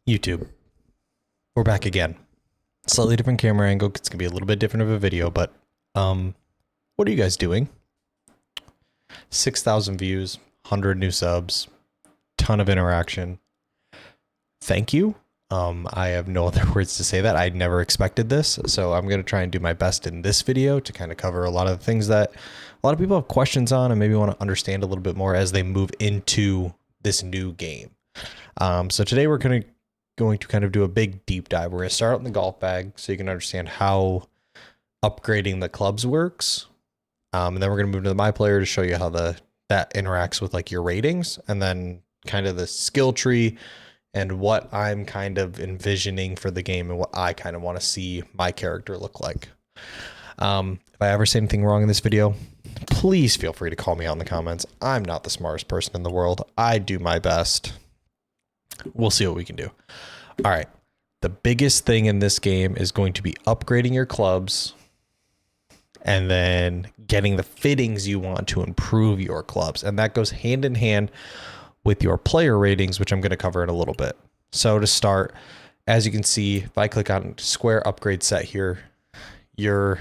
YouTube, we're back again. Slightly different camera angle. It's gonna be a little bit different of a video, but what are you guys doing? 6,000 views, 100 new subs, ton of interaction. Thank you. I have no other words to say that. I never expected this, so I'm gonna try and do my best in this video to kind of cover a lot of the things that a lot of people have questions on and maybe want to understand a little bit more as they move into this new game. So today we're going to kind of do a big deep dive. We're going to start out in the golf bag so you can understand how upgrading the clubs works. And then we're going to move to the MyPlayer to show you how that interacts with like your ratings, and then kind of the skill tree and what I'm kind of envisioning for the game and what I kind of want to see my character look like. If I ever say anything wrong in this video, please feel free to call me out in the comments. I'm not the smartest person in the world. I do my best. We'll see what we can do. All right. The biggest thing in this game is going to be upgrading your clubs and then getting the fittings you want to improve your clubs. And that goes hand in hand with your player ratings, which I'm going to cover in a little bit. So to start, as you can see, if I click on square upgrade set here, your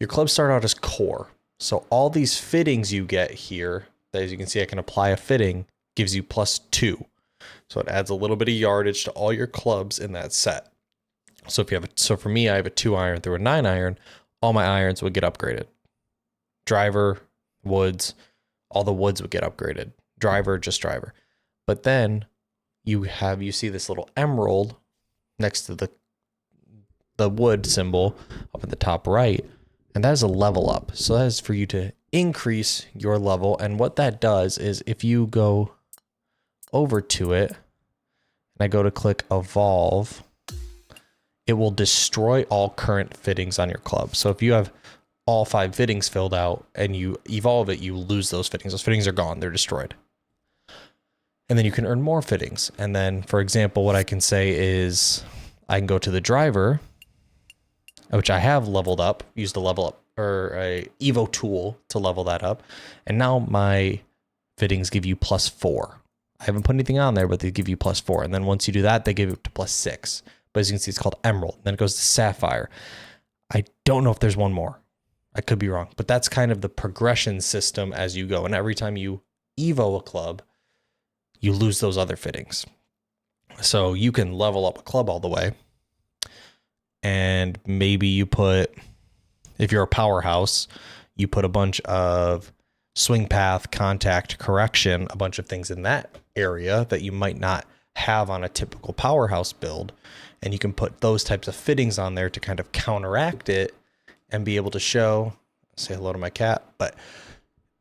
clubs start out as core. So all these fittings you get here, as you can see, I can apply a fitting, gives you +2. So it adds a little bit of yardage to all your clubs in that set. So if you have so for me, I have a 2-iron through a 9-iron, all my irons would get upgraded. Driver, woods, all the woods would get upgraded. Driver, just driver. But then you see this little emerald next to the wood symbol up at the top right, and that is a level up. So that is for you to increase your level. And what that does is if you go over to it and I go to click evolve, it will destroy all current fittings on your club. So if you have all 5 fittings filled out and you evolve it, you lose those fittings. Those fittings are gone. They're destroyed. And then you can earn more fittings. And then, for example, what I can say is I can go to the driver, which I have leveled up, used a level up or a Evo tool to level that up. And now my fittings give you +4. I haven't put anything on there, but they give you +4. And then once you do that, they give it to +6. But as you can see, it's called Emerald. Then it goes to Sapphire. I don't know if there's one more. I could be wrong, but that's kind of the progression system as you go. And every time you Evo a club, you lose those other fittings. So you can level up a club all the way. And maybe you put, if you're a powerhouse, you put a bunch of swing path, contact, correction, a bunch of things in that area that you might not have on a typical powerhouse build. And you can put those types of fittings on there to kind of counteract it and be able to show, say hello to my cat, but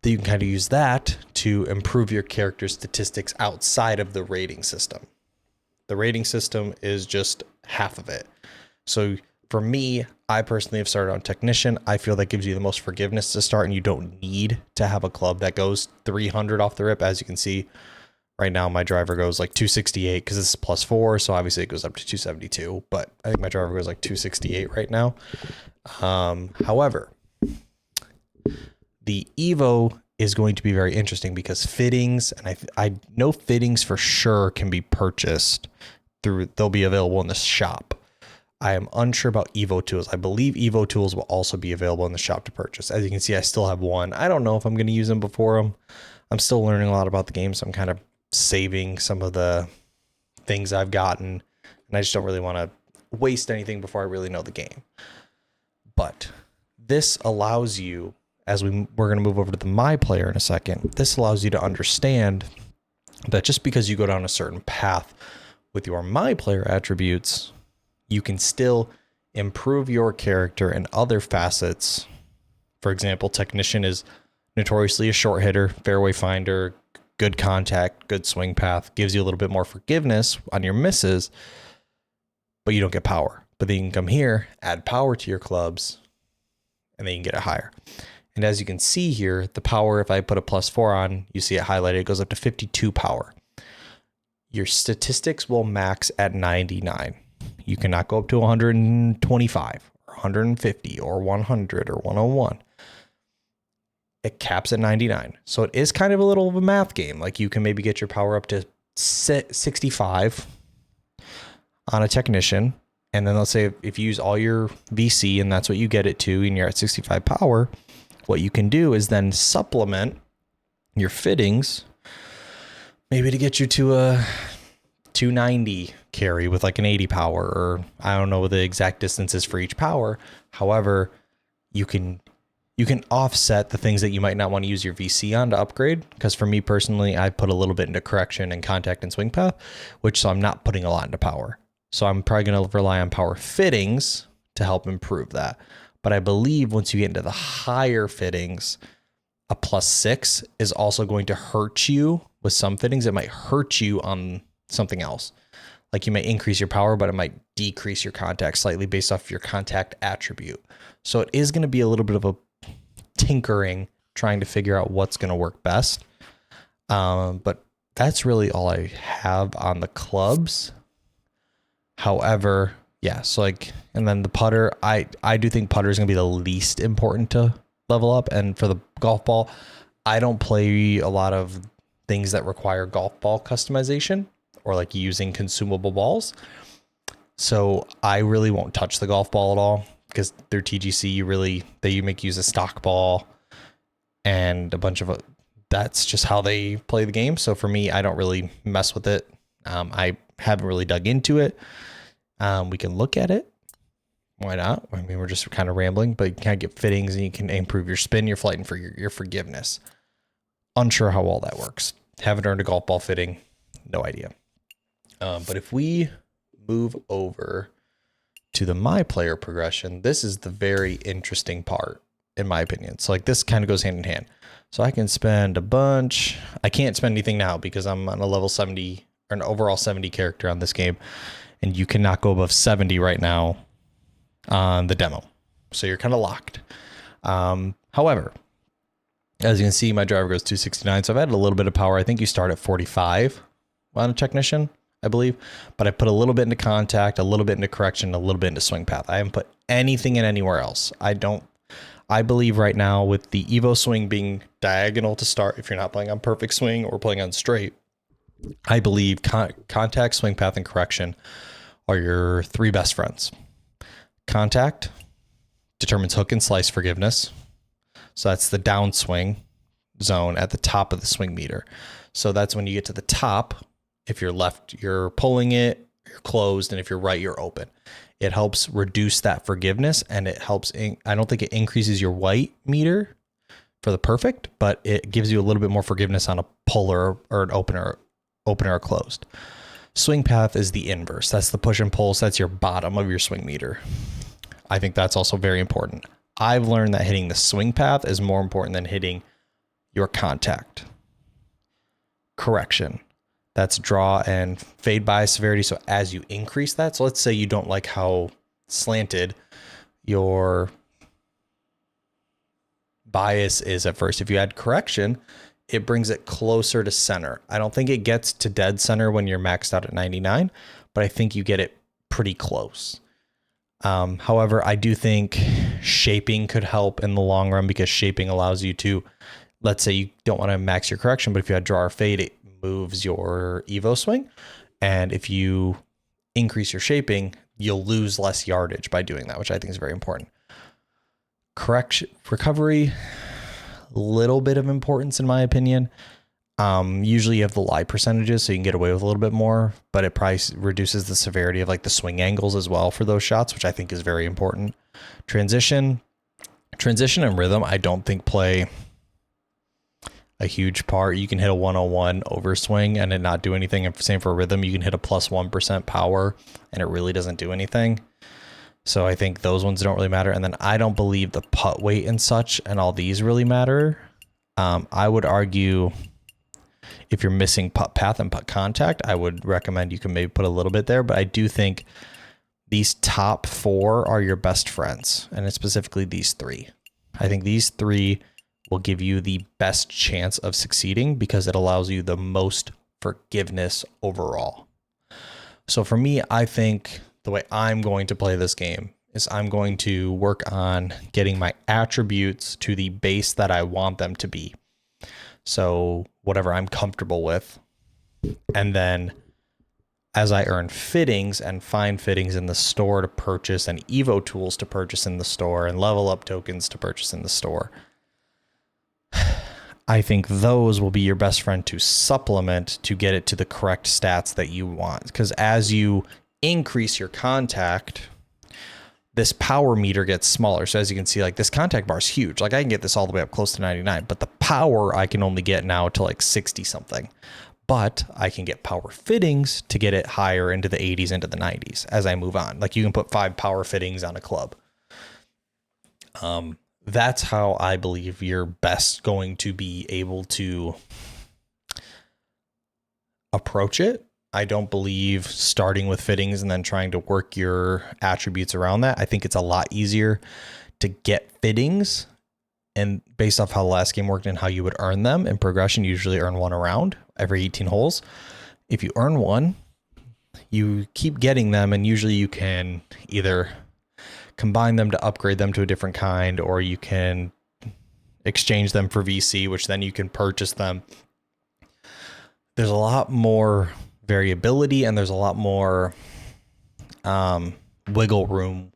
you can kind of use that to improve your character statistics outside of the rating system. The rating system is just half of it. So for me, I personally have started on technician. I feel that gives you the most forgiveness to start, and you don't need to have a club that goes 300 off the rip. As you can see right now, my driver goes like 268 because this is +4. So obviously it goes up to 272, but I think my driver goes like 268 right now. However, the Evo is going to be very interesting because fittings, and I know fittings for sure can be purchased they'll be available in the shop. I am unsure about Evo tools. I believe Evo tools will also be available in the shop to purchase. As you can see, I still have one. I don't know if I'm going to use them before them. I'm still learning a lot about the game, so I'm kind of saving some of the things I've gotten, and I just don't really want to waste anything before I really know the game. But this allows you, as we're going to move over to the MyPlayer in a second, this allows you to understand that just because you go down a certain path with your MyPlayer attributes, you can still improve your character in other facets. For example, technician is notoriously a short hitter, fairway finder, good contact, good swing path, gives you a little bit more forgiveness on your misses, but you don't get power. But then you can come here, add power to your clubs, and then you can get it higher. And as you can see here, the power, if I put a +4 on, you see it highlighted, it goes up to 52 power. Your statistics will max at 99. You cannot go up to 125 or 150 or 100 or 101. It caps at 99. So it is kind of a little of a math game. Like you can maybe get your power up to 65 on a technician, and then let's say if you use all your VC and that's what you get it to, and you're at 65 power, what you can do is then supplement your fittings, maybe to get you to a 290 carry with like an 80 power, or I don't know what the exact distance is for each power. However, you can offset the things that you might not want to use your VC on to upgrade. Because for me personally, I put a little bit into correction and contact and swing path, so I'm not putting a lot into power. So I'm probably going to rely on power fittings to help improve that. But I believe once you get into the higher fittings, a +6 is also going to hurt you with some fittings. It might hurt you on something else. Like you might increase your power, but it might decrease your contact slightly based off your contact attribute. So it is going to be a little bit of a tinkering, trying to figure out what's going to work best. But that's really all I have on the clubs. However, yeah, so like, and then the putter, I do think putter is going to be the least important to level up. And for the golf ball, I don't play a lot of things that require golf ball customization or like using consumable balls. So I really won't touch the golf ball at all, because through TGC, they make use a stock ball and a bunch of, that's just how they play the game. So for me, I don't really mess with it. I haven't really dug into it. We can look at it. Why not? I mean, we're just kind of rambling, but you can get fittings and you can improve your spin, your flight, and for your forgiveness. Unsure how all that works. Haven't earned a golf ball fitting. No idea. But if we move over to the MyPlayer progression, this is the very interesting part, in my opinion. So like this kind of goes hand in hand. So I can spend a bunch. I can't spend anything now because I'm on a level 70 or an overall 70 character on this game. And you cannot go above 70 right now on the demo. So you're kind of locked. However, as you can see, my driver goes 269. So I've added a little bit of power. I think you start at 45 on a technician, I believe. But I put a little bit into contact, a little bit into correction, a little bit into swing path. I haven't put anything in anywhere else. I believe right now with the Evo swing being diagonal to start, if you're not playing on perfect swing or playing on straight, I believe contact, swing path, and correction are your three best friends. Contact determines hook and slice forgiveness. So that's the downswing zone at the top of the swing meter. So that's when you get to the top. If you're left, you're pulling it, you're closed. And if you're right, you're open. It helps reduce that forgiveness, and it helps. I don't think it increases your white meter for the perfect, but it gives you a little bit more forgiveness on a puller or an opener or closed. Swing path is the inverse. That's the push and pull. So that's your bottom of your swing meter. I think that's also very important. I've learned that hitting the swing path is more important than hitting your contact. Correction. That's draw and fade by severity. So as you increase that, so let's say you don't like how slanted your bias is at first. If you add correction, it brings it closer to center. I don't think it gets to dead center when you're maxed out at 99, but I think you get it pretty close. However, I do think shaping could help in the long run, because shaping allows you to, let's say you don't want to max your correction, but if you had draw or fade, it moves your Evo swing. And if you increase your shaping, you'll lose less yardage by doing that, which I think is very important. Correction, recovery, little bit of importance in my opinion. Usually you have the lie percentages, so you can get away with a little bit more, but it probably reduces the severity of like the swing angles as well for those shots, which I think is very important. Transition and rhythm, I don't think play a huge part. You can hit a 101 overswing and it not do anything. And same for rhythm, you can hit a +1% power and it really doesn't do anything. So I think those ones don't really matter. And then I don't believe the putt weight and such and all these really matter. I would argue if you're missing putt path and putt contact, I would recommend you can maybe put a little bit there. But I do think these top 4 are your best friends, and it's specifically these 3. I think these 3 will give you the best chance of succeeding because it allows you the most forgiveness overall. So for me, I think the way I'm going to play this game is I'm going to work on getting my attributes to the base that I want them to be. So whatever I'm comfortable with, And then as I earn fittings and find fittings in the store to purchase and Evo tools to purchase in the store and level up tokens to purchase in the store, I think those will be your best friend to supplement to get it to the correct stats that you want. Because as you increase your contact, this power meter gets smaller. So as you can see, like this contact bar is huge. Like I can get this all the way up close to 99, but the power I can only get now to like 60 something. But I can get power fittings to get it higher into the 80s, into the 90s as I move on. Like you can put 5 power fittings on a club. That's how I believe you're best going to be able to approach it. I don't believe starting with fittings and then trying to work your attributes around that. I think it's a lot easier to get fittings, and based off how the last game worked and how you would earn them in progression, you usually earn one around every 18 holes. If you earn one, you keep getting them, and usually you can either combine them to upgrade them to a different kind, or you can exchange them for VC, which then you can purchase them. There's a lot more variability, and there's a lot more wiggle room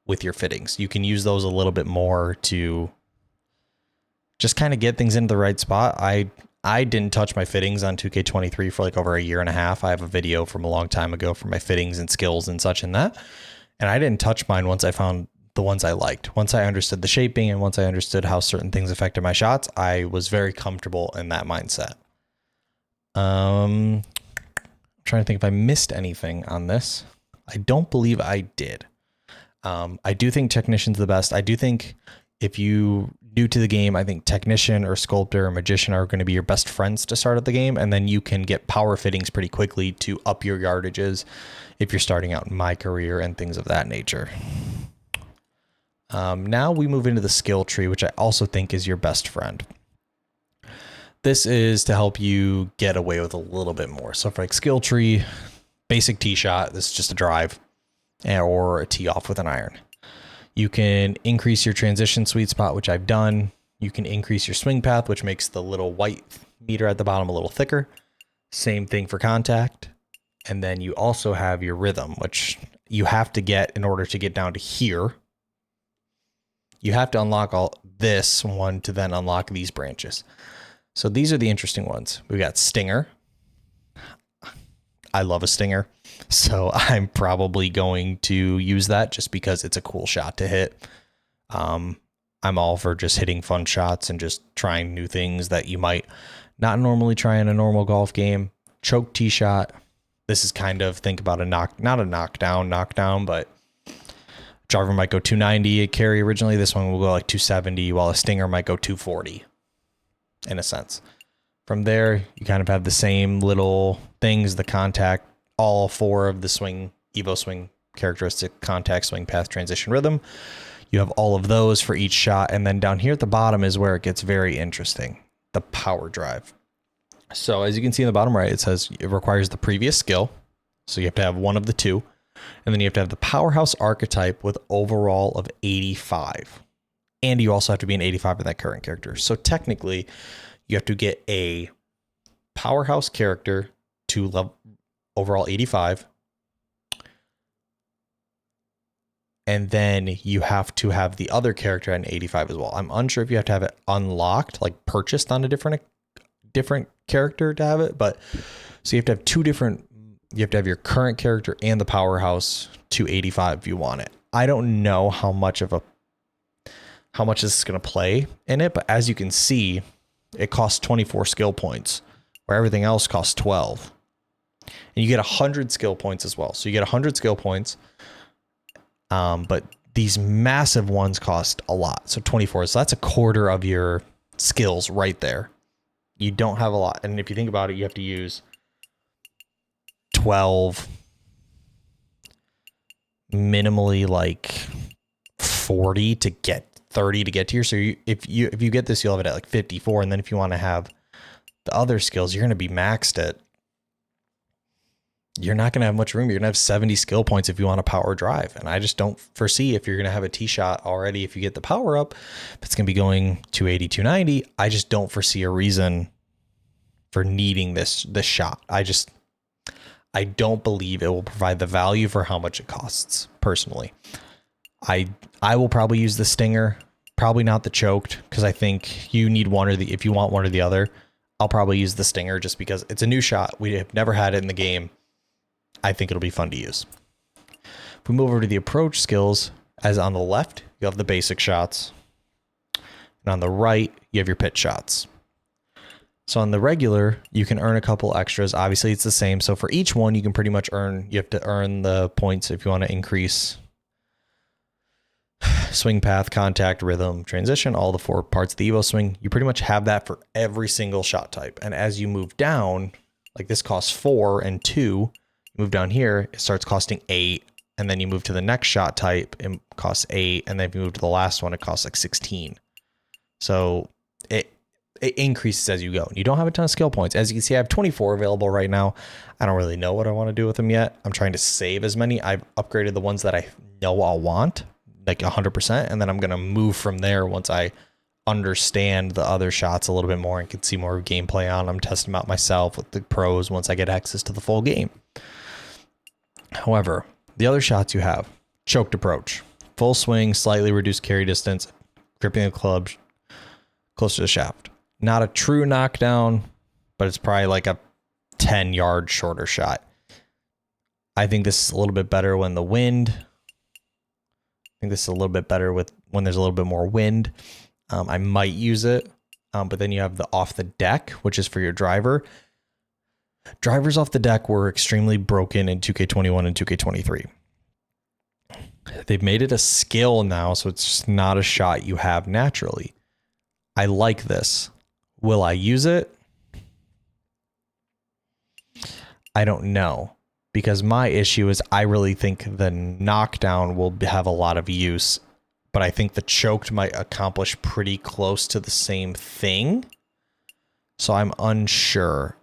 with your fittings. You can use those a little bit more to just kind of get things into the right spot. I didn't touch my fittings on 2K23 for like over a year and a half. I have a video from a long time ago for my fittings and skills and such in that. And I didn't touch mine once I found the ones I liked. Once I understood the shaping and once I understood how certain things affected my shots, I was very comfortable in that mindset. I'm trying to think if I missed anything on this. I don't believe I did. I do think Technician's the best. I do think if you new to the game, I think Technician or Sculptor or Magician are going to be your best friends to start at the game. And then you can get power fittings pretty quickly to up your yardages if you're starting out in my career and things of that nature. Now we move into the skill tree, which I also think is your best friend. This is to help you get away with a little bit more. So for like skill tree, basic tee shot, this is just a drive or a tee off with an iron. You can increase your transition sweet spot, which I've done. You can increase your swing path, which makes the little white meter at the bottom a little thicker. Same thing for contact. And then you also have your rhythm, which you have to get in order to get down to here. You have to unlock all this one to then unlock these branches. So these are the interesting ones. We've got Stinger. I love a Stinger, so I'm probably going to use that just because it's a cool shot to hit. I'm all for just hitting fun shots and just trying new things that you might not normally try in a normal golf game. Choke tee shot. This is kind of, think about not a knockdown, but driver might go 290 a carry originally. This one will go like 270, while a Stinger might go 240 in a sense. From there, you kind of have the same little things, the contact, all 4 of the swing, Evo swing characteristic, contact, swing path, transition, rhythm. You have all of those for each shot. And then down here at the bottom is where it gets very interesting, the power drive. So as you can see in the bottom right, it says it requires the previous skill. So you have to have one of the 2. And then you have to have the powerhouse archetype with overall of 85. And you also have to be an 85 in that current character. So technically, you have to get a powerhouse character to level overall 85. And then you have to have the other character at an 85 as well. I'm unsure if you have to have it unlocked, like purchased on a different character to have it. But so you have to have 2 different, you have to have your current character and the powerhouse to 85 if you want it. I don't know how much this is going to play in it, but as you can see, it costs 24 skill points, where everything else costs 12. And you get 100 skill points as well. So you get 100 skill points, but these massive ones cost a lot. So 24, so that's a quarter of your skills right there. You don't have a lot. And if you think about it, you have to use 12, minimally like 40 to get 30 to get to here. So if you get this, you'll have it at like 54. And then if you want to have the other skills, you're going to be maxed at, you're not going to have much room. You're going to have 70 skill points if you want a power drive. And I just don't foresee, if you're going to have a tee shot already, if you get the power up, if it's going to be going 280, 290, I just don't foresee a reason for needing this shot. I don't believe it will provide the value for how much it costs, personally. I will probably use the stinger, probably not the choked, because I think you need one or the, if you want one or the other, I'll probably use the stinger just because it's a new shot. We have never had it in the game. I think it'll be fun to use. If we move over to the approach skills, as on the left, you have the basic shots. And on the right, you have your pitch shots. So on the regular, you can earn a couple extras. Obviously, it's the same. So for each one, you can pretty much earn, you have to earn the points if you want to increase swing path, contact, rhythm, transition, all the 4 parts of the Evo swing. You pretty much have that for every single shot type. And as you move down, like this costs 4 and 2, you move down here, it starts costing 8. And then you move to the next shot type, it costs 8. And then if you move to the last one, it costs like 16. So it increases as you go. You don't have a ton of skill points. As you can see, I have 24 available right now. I don't really know what I want to do with them yet. I'm trying to save as many. I've upgraded the ones that I know I'll want, like 100%. And then I'm going to move from there once I understand the other shots a little bit more and can see more gameplay on them, test them out myself with the pros once I get access to the full game. However, the other shots you have, choked approach, full swing, slightly reduced carry distance, gripping the club closer to the shaft. Not a true knockdown, but it's probably like a 10-yard shorter shot. I think this is a little bit better when the wind. I think this is a little bit better with when there's a little bit more wind. I might use it, but then you have the off the deck, which is for your driver. Drivers off the deck were extremely broken in 2K21 and 2K23. They've made it a skill now, so it's just not a shot you have naturally. I like this. Will I use it? I don't know, because my issue is I really think the knockdown will have a lot of use, but I think the choked might accomplish pretty close to the same thing. So I'm unsure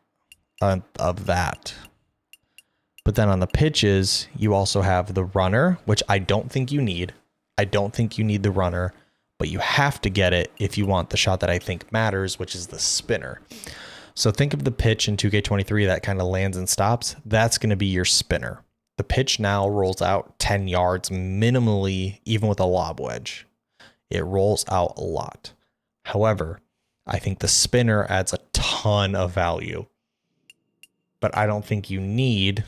of that. But then on the pitches, you also have the runner, which I don't think you need. I don't think you need the runner, but you have to get it if you want the shot that I think matters, which is the spinner. So think of the pitch in 2K23 that kind of lands and stops. That's going to be your spinner. The pitch now rolls out 10 yards minimally, even with a lob wedge. It rolls out a lot. However, I think the spinner adds a ton of value, but I don't think you need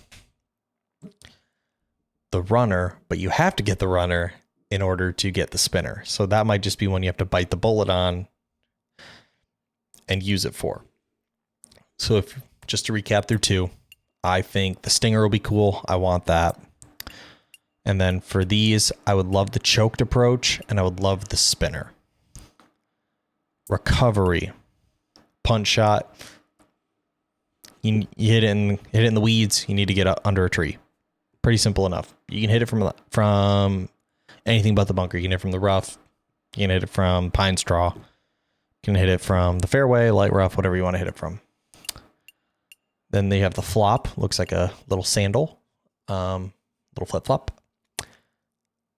the runner, but you have to get the runner in order to get the spinner. So that might just be one you have to bite the bullet on and use it for. So if just to recap through 2, I think the stinger will be cool. I want that. And then for these, I would love the choked approach and I would love the spinner. Recovery, punch shot. You hit it in the weeds. You need to get under a tree. Pretty simple enough. You can hit it from anything but the bunker. You can hit it from the rough. You can hit it from pine straw. You can hit it from the fairway, light rough, whatever you want to hit it from. Then they have the flop. Looks like a little sandal, little flip flop.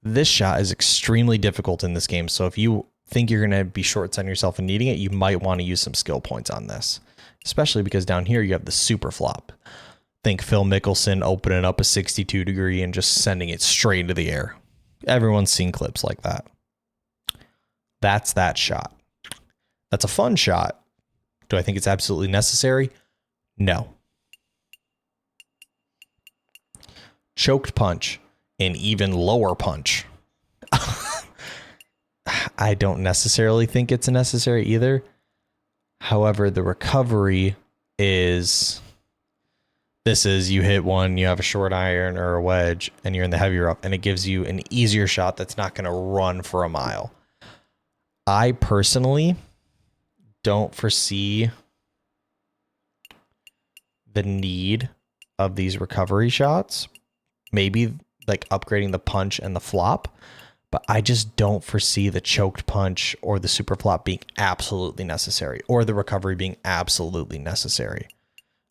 This shot is extremely difficult in this game. So if you think you're going to be short setting yourself and needing it, you might want to use some skill points on this, especially because down here you have the super flop. Think Phil Mickelson opening up a 62 degree and just sending it straight into the air. Everyone's seen clips like that. That's that shot. That's a fun shot. Do I think it's absolutely necessary? No. Choked punch, an even lower punch. I don't necessarily think it's necessary either. However, the recovery is... This is you hit one, you have a short iron or a wedge, and you're in the heavier up, and it gives you an easier shot that's not going to run for a mile. I personally don't foresee the need of these recovery shots. Maybe like upgrading the punch and the flop, but I just don't foresee the choked punch or the super flop being absolutely necessary, or the recovery being absolutely necessary.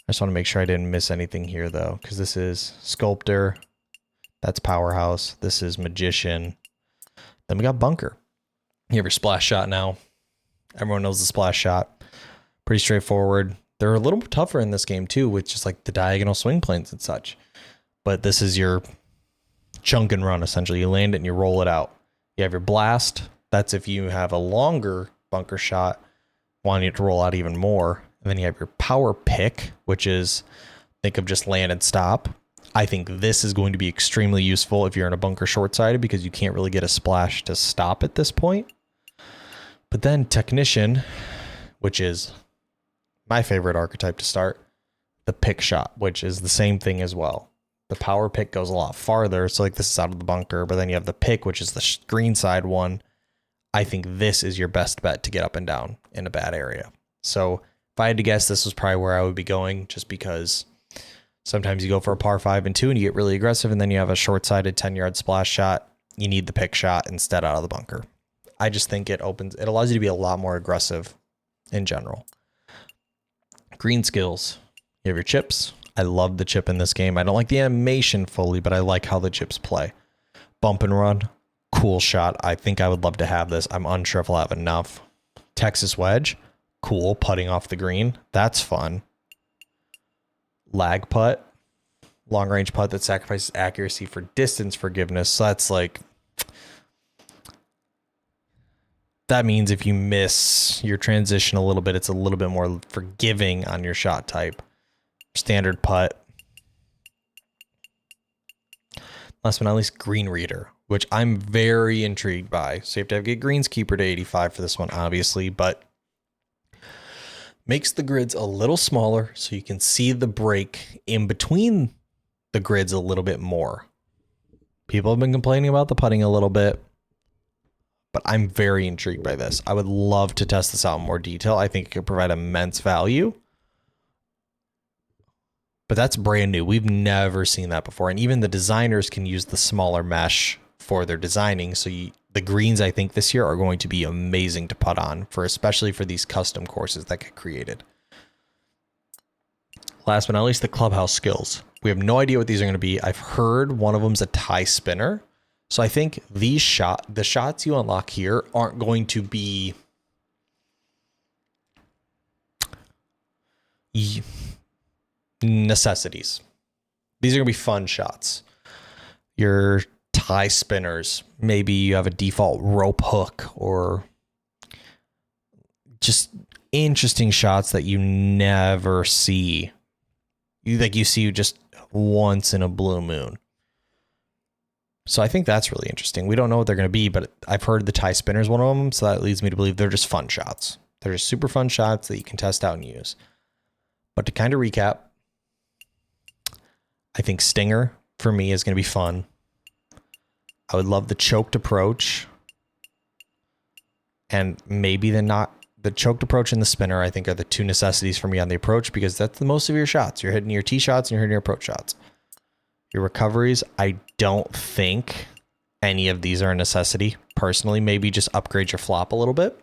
I just want to make sure I didn't miss anything here, though, because this is Sculptor. That's Powerhouse. This is Magician. Then we got Bunker. You have your splash shot now. Everyone knows the splash shot. Pretty straightforward. They're a little tougher in this game too, with just like the diagonal swing planes and such. But this is your chunk and run, essentially. You land it and you roll it out. You have your blast. That's if you have a longer bunker shot, wanting it to roll out even more. And then you have your power pick, which is, think of just land and stop. I think this is going to be extremely useful if you're in a bunker short-sided, because you can't really get a splash to stop at this point. But then technician, which is my favorite archetype to start, the pick shot, which is the same thing as well. The power pick goes a lot farther. So like this is out of the bunker, but then you have the pick, which is the green side one. I think this is your best bet to get up and down in a bad area. So if I had to guess, this was probably where I would be going, just because sometimes you go for a par 5 and 2 and you get really aggressive, and then you have a short-sided 10-yard splash shot. You need the pick shot instead out of the bunker. I just think it allows you to be a lot more aggressive in general. Green skills. You have your chips. I love the chip in this game. I don't like the animation fully, but I like how the chips play. Bump and run. Cool shot. I think I would love to have this. I'm unsure if I'll have enough. Texas wedge. Cool. Putting off the green. That's fun. Lag putt. Long range putt that sacrifices accuracy for distance forgiveness. So that's like, that means if you miss your transition a little bit, it's a little bit more forgiving on your shot type. Standard putt. Last but not least, green reader, which I'm very intrigued by. So you have to get greenskeeper to 85 for this one, obviously, but makes the grids a little smaller so you can see the break in between the grids a little bit more. People have been complaining about the putting a little bit, but I'm very intrigued by this. I would love to test this out in more detail. I think it could provide immense value. But that's brand new. We've never seen that before. And even the designers can use the smaller mesh for their designing. So the greens, I think, this year are going to be amazing to putt on, especially for these custom courses that get created. Last but not least, the clubhouse skills. We have no idea what these are going to be. I've heard one of them's a tie spinner. So I think the shots you unlock here aren't going to be necessities. These are going to be fun shots. Your tie spinners, maybe you have a default rope hook, or just interesting shots that you never see. You see just once in a blue moon. So I think that's really interesting. We don't know what they're going to be, but I've heard the tie spinner is one of them. So that leads me to believe they're just fun shots. They're just super fun shots that you can test out and use. But to kind of recap, I think Stinger for me is going to be fun. I would love the choked approach. And maybe the choked approach and the spinner, I think, are the two necessities for me on the approach, because that's the most of your shots. You're hitting your tee shots and you're hitting your approach shots. Your recoveries, I don't think any of these are a necessity. Personally, maybe just upgrade your flop a little bit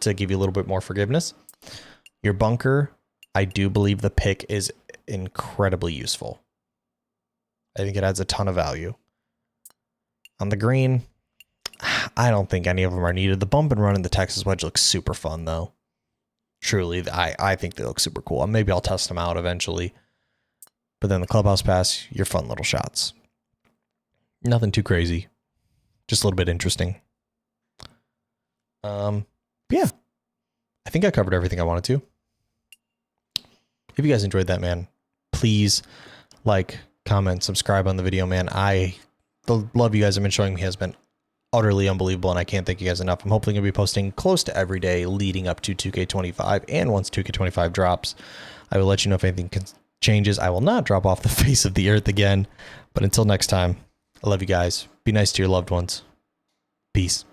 to give you a little bit more forgiveness. Your bunker, I do believe the pick is incredibly useful. I think it adds a ton of value. On the green, I don't think any of them are needed. The bump and run in the Texas wedge looks super fun, though. Truly, I think they look super cool. Maybe I'll test them out eventually. But then the clubhouse pass, your fun little shots. Nothing too crazy. Just a little bit interesting. Yeah. I think I covered everything I wanted to. If you guys enjoyed that, man, please like, comment, subscribe on the video, man. The love you guys have been showing me has been utterly unbelievable, and I can't thank you guys enough. I'm hopefully going to be posting close to every day leading up to 2K25, and once 2K25 drops, I will let you know if anything changes. I will not drop off the face of the earth again, but until next time, I love you guys. Be nice to your loved ones. Peace.